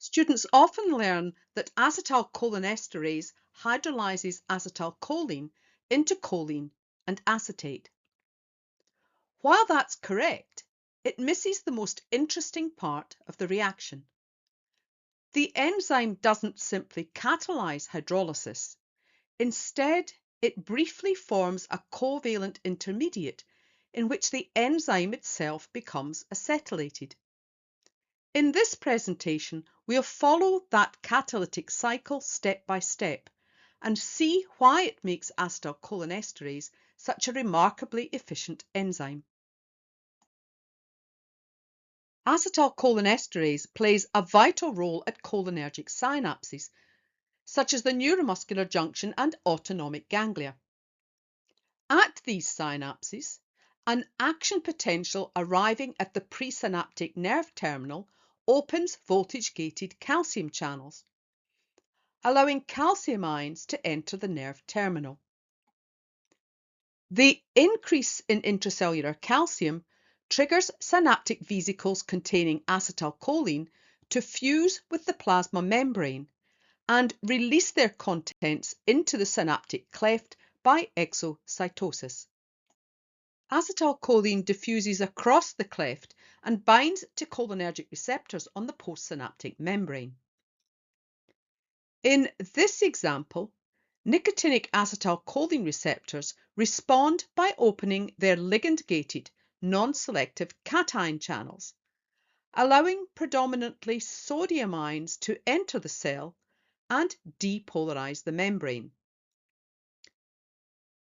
Students often learn that acetylcholinesterase hydrolyzes acetylcholine into choline and acetate. While that's correct, it misses the most interesting part of the reaction. The enzyme doesn't simply catalyze hydrolysis. Instead, it briefly forms a covalent intermediate in which the enzyme itself becomes acetylated. In this presentation, we'll follow that catalytic cycle step by step and see why it makes acetylcholinesterase such a remarkably efficient enzyme. Acetylcholinesterase plays a vital role at cholinergic synapses, such as the neuromuscular junction and autonomic ganglia. At these synapses, an action potential arriving at the presynaptic nerve terminal opens voltage-gated calcium channels, allowing calcium ions to enter the nerve terminal. The increase in intracellular calcium triggers synaptic vesicles containing acetylcholine to fuse with the plasma membrane and release their contents into the synaptic cleft by exocytosis. Acetylcholine diffuses across the cleft and binds to cholinergic receptors on the postsynaptic membrane. In this example, nicotinic acetylcholine receptors respond by opening their ligand-gated, non-selective cation channels, allowing predominantly sodium ions to enter the cell and depolarize the membrane.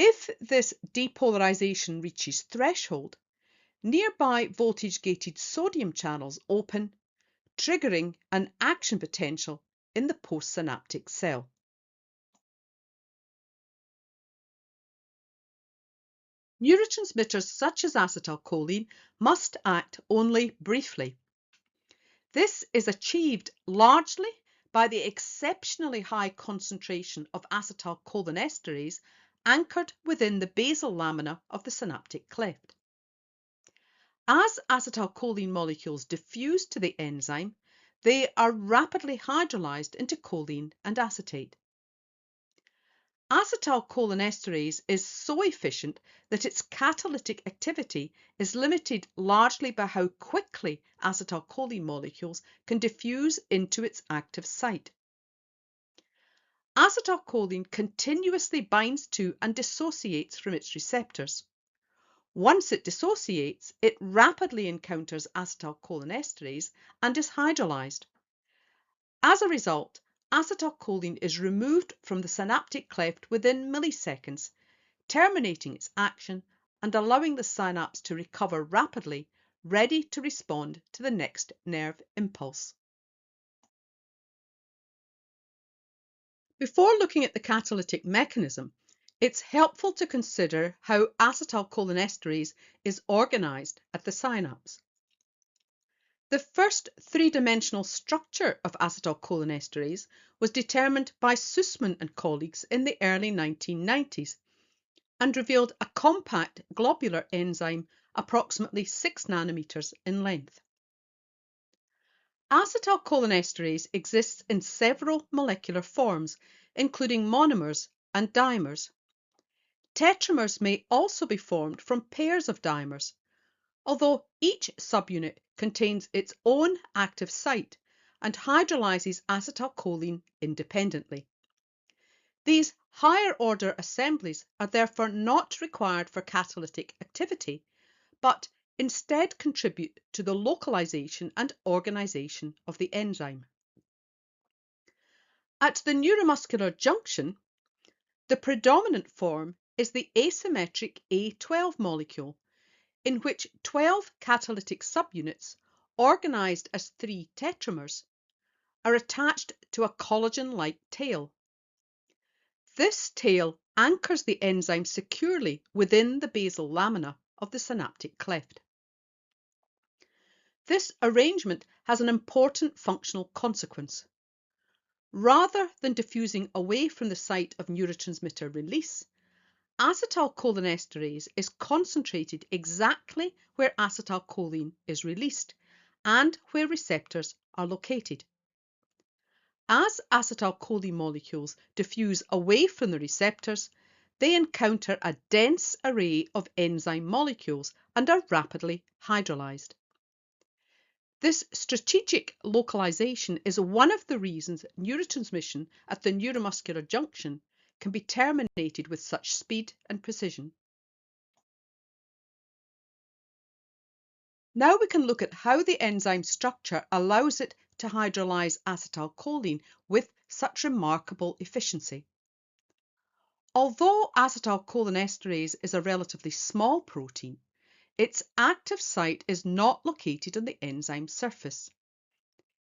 If this depolarization reaches threshold, nearby voltage-gated sodium channels open, triggering an action potential in the postsynaptic cell. Neurotransmitters such as acetylcholine must act only briefly. This is achieved largely by the exceptionally high concentration of acetylcholinesterase anchored within the basal lamina of the synaptic cleft. As acetylcholine molecules diffuse to the enzyme, they are rapidly hydrolyzed into choline and acetate. Acetylcholinesterase is so efficient that its catalytic activity is limited largely by how quickly acetylcholine molecules can diffuse into its active site. Acetylcholine continuously binds to and dissociates from its receptors. Once it dissociates, it rapidly encounters acetylcholinesterase and is hydrolyzed. As a result, acetylcholine is removed from the synaptic cleft within milliseconds, terminating its action and allowing the synapse to recover rapidly, ready to respond to the next nerve impulse. Before looking at the catalytic mechanism, it's helpful to consider how acetylcholinesterase is organized at the synapse. The first three-dimensional structure of acetylcholinesterase was determined by Sussman and colleagues in the early 1990s and revealed a compact globular enzyme approximately 6 nanometers in length. Acetylcholinesterase exists in several molecular forms, including monomers and dimers. Tetramers may also be formed from pairs of dimers, although each subunit contains its own active site and hydrolyzes acetylcholine independently. These higher-order assemblies are therefore not required for catalytic activity, but instead contribute to the localization and organization of the enzyme. At the neuromuscular junction, the predominant form is the asymmetric A12 molecule, in which 12 catalytic subunits, organized as 3 tetramers, are attached to a collagen-like tail. This tail anchors the enzyme securely within the basal lamina of the synaptic cleft. This arrangement has an important functional consequence. Rather than diffusing away from the site of neurotransmitter release, acetylcholinesterase is concentrated exactly where acetylcholine is released and where receptors are located. As acetylcholine molecules diffuse away from the receptors, they encounter a dense array of enzyme molecules and are rapidly hydrolyzed. This strategic localization is one of the reasons neurotransmission at the neuromuscular junction can be terminated with such speed and precision. Now we can look at how the enzyme structure allows it to hydrolyze acetylcholine with such remarkable efficiency. Although acetylcholinesterase is a relatively small protein, its active site is not located on the enzyme surface.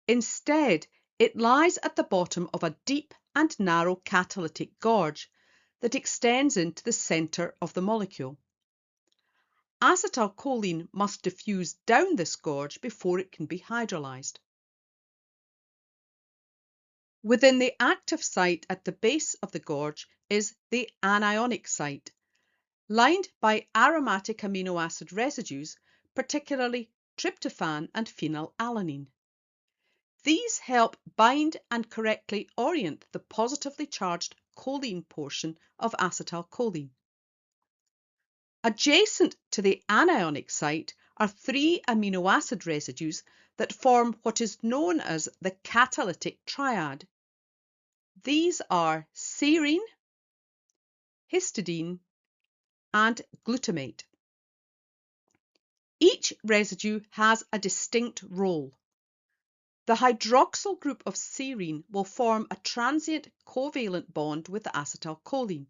Instead, it lies at the bottom of a deep and narrow catalytic gorge that extends into the centre of the molecule. Acetylcholine must diffuse down this gorge before it can be hydrolyzed. Within the active site at the base of the gorge is the anionic site, lined by aromatic amino acid residues, particularly tryptophan and phenylalanine. These help bind and correctly orient the positively charged choline portion of acetylcholine. Adjacent to the anionic site are three amino acid residues that form what is known as the catalytic triad. These are serine, histidine, and glutamate. Each residue has a distinct role. The hydroxyl group of serine will form a transient covalent bond with acetylcholine.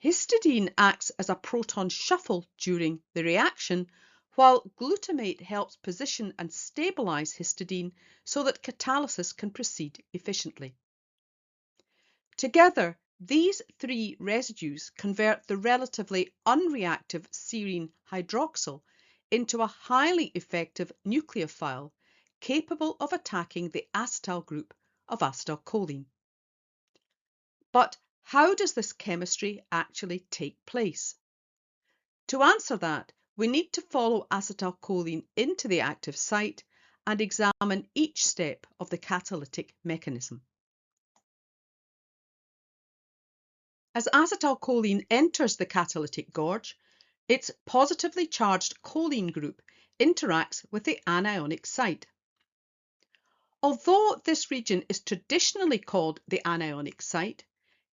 Histidine acts as a proton shuffle during the reaction, while glutamate helps position and stabilize histidine so that catalysis can proceed efficiently. Together, these three residues convert the relatively unreactive serine hydroxyl into a highly effective nucleophile capable of attacking the acetyl group of acetylcholine. But how does this chemistry actually take place? To answer that, we need to follow acetylcholine into the active site and examine each step of the catalytic mechanism. As acetylcholine enters the catalytic gorge, its positively charged choline group interacts with the anionic site. Although this region is traditionally called the anionic site,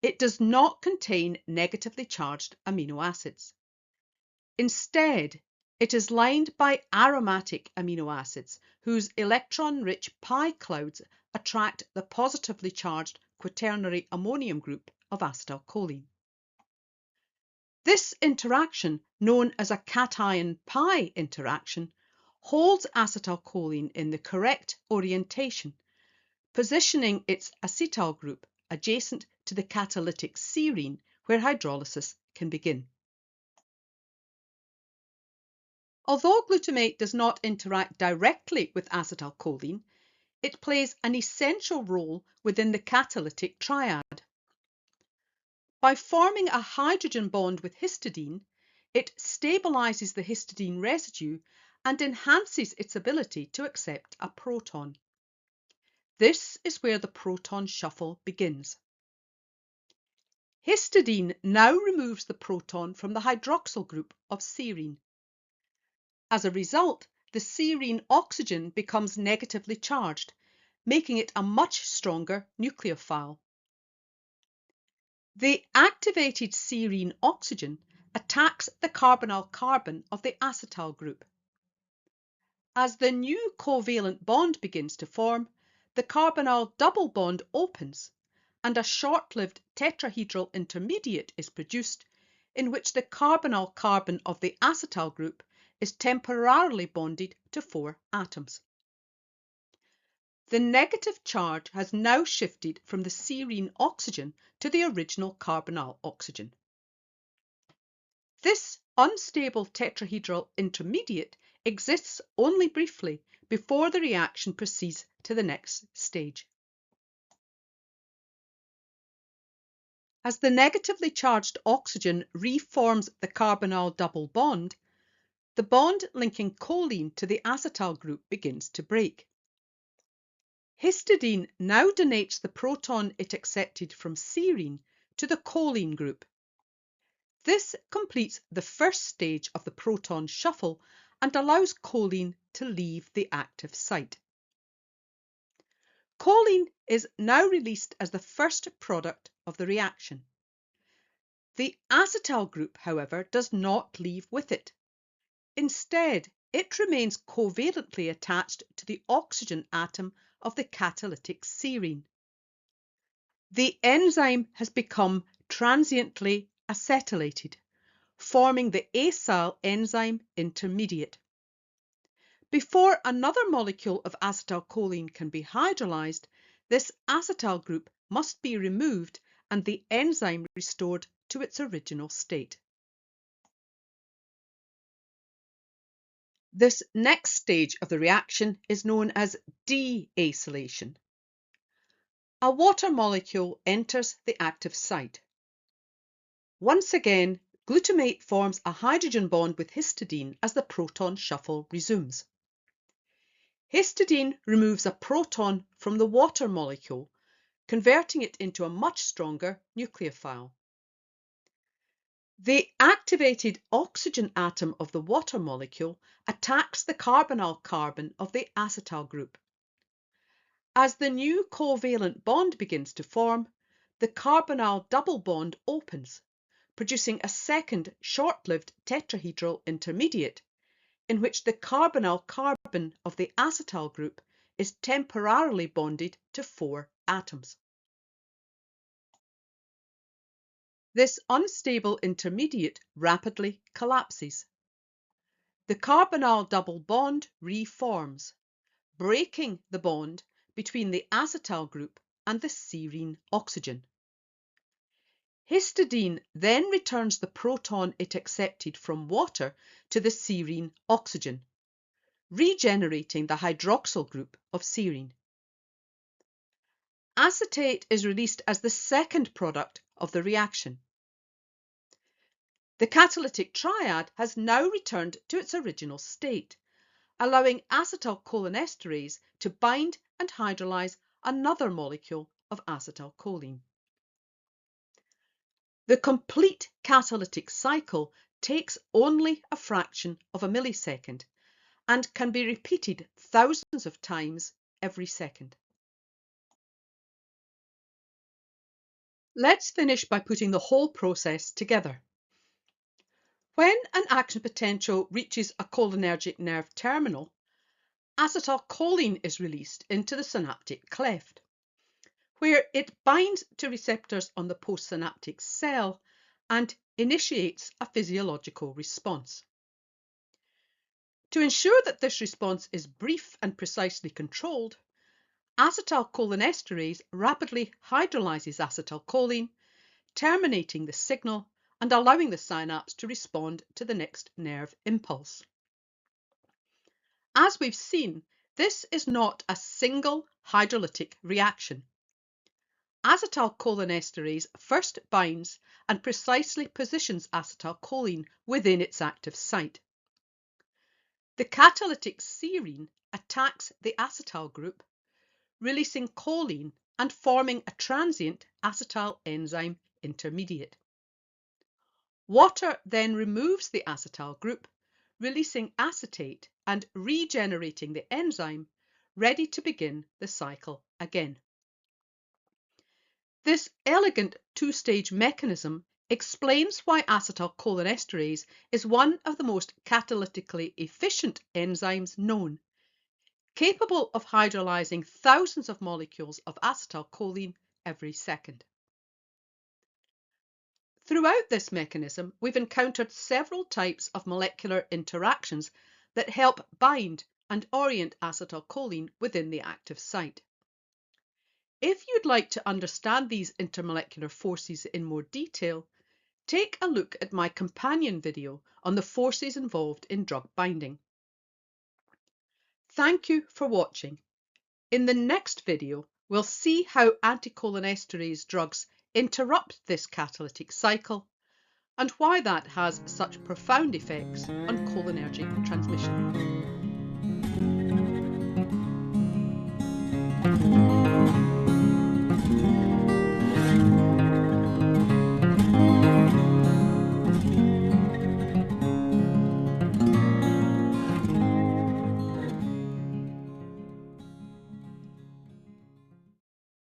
it does not contain negatively charged amino acids. Instead, it is lined by aromatic amino acids whose electron-rich pi clouds attract the positively charged quaternary ammonium group of acetylcholine. This interaction, known as a cation-pi interaction, holds acetylcholine in the correct orientation, positioning its acetyl group adjacent to the catalytic serine where hydrolysis can begin. Although glutamate does not interact directly with acetylcholine, it plays an essential role within the catalytic triad. By forming a hydrogen bond with histidine, it stabilizes the histidine residue and enhances its ability to accept a proton. This is where the proton shuffle begins. Histidine now removes the proton from the hydroxyl group of serine. As a result, the serine oxygen becomes negatively charged, making it a much stronger nucleophile. The activated serine oxygen attacks the carbonyl carbon of the acetyl group. As the new covalent bond begins to form, the carbonyl double bond opens and a short-lived tetrahedral intermediate is produced in which the carbonyl carbon of the acetyl group is temporarily bonded to 4 atoms. The negative charge has now shifted from the serine oxygen to the original carbonyl oxygen. This unstable tetrahedral intermediate exists only briefly before the reaction proceeds to the next stage. As the negatively charged oxygen reforms the carbonyl double bond, the bond linking choline to the acetyl group begins to break. Histidine now donates the proton it accepted from serine to the choline group. This completes the first stage of the proton shuffle and allows choline to leave the active site. Choline is now released as the first product of the reaction. The acetyl group, however, does not leave with it. Instead, it remains covalently attached to the oxygen atom of the catalytic serine. The enzyme has become transiently acetylated, forming the acyl-enzyme intermediate. Before another molecule of acetylcholine can be hydrolyzed, this acetyl group must be removed and the enzyme restored to its original state. This next stage of the reaction is known as deacylation. A water molecule enters the active site. Once again, glutamate forms a hydrogen bond with histidine as the proton shuffle resumes. Histidine removes a proton from the water molecule, converting it into a much stronger nucleophile. The activated oxygen atom of the water molecule attacks the carbonyl carbon of the acetyl group. As the new covalent bond begins to form, the carbonyl double bond opens, producing a second short-lived tetrahedral intermediate, in which the carbonyl carbon of the acetyl group is temporarily bonded to 4 atoms. This unstable intermediate rapidly collapses. The carbonyl double bond reforms, breaking the bond between the acetyl group and the serine oxygen. Histidine then returns the proton it accepted from water to the serine oxygen, regenerating the hydroxyl group of serine. Acetate is released as the second product of the reaction. The catalytic triad has now returned to its original state, allowing acetylcholinesterase to bind and hydrolyze another molecule of acetylcholine. The complete catalytic cycle takes only a fraction of a millisecond and can be repeated thousands of times every second. Let's finish by putting the whole process together. When an action potential reaches a cholinergic nerve terminal, acetylcholine is released into the synaptic cleft, where it binds to receptors on the postsynaptic cell and initiates a physiological response. To ensure that this response is brief and precisely controlled, acetylcholinesterase rapidly hydrolyzes acetylcholine, terminating the signal and allowing the synapse to respond to the next nerve impulse. As we've seen, this is not a single hydrolytic reaction. Acetylcholinesterase first binds and precisely positions acetylcholine within its active site. The catalytic serine attacks the acetyl group, releasing choline and forming a transient acyl-enzyme intermediate. Water then removes the acetyl group, releasing acetate and regenerating the enzyme, ready to begin the cycle again. This elegant two-stage mechanism explains why acetylcholinesterase is one of the most catalytically efficient enzymes known, capable of hydrolyzing thousands of molecules of acetylcholine every second. Throughout this mechanism, we've encountered several types of molecular interactions that help bind and orient acetylcholine within the active site. If you'd like to understand these intermolecular forces in more detail, take a look at my companion video on the forces involved in drug binding. Thank you for watching. In the next video, we'll see how anticholinesterase drugs interrupt this catalytic cycle and why that has such profound effects on cholinergic transmission.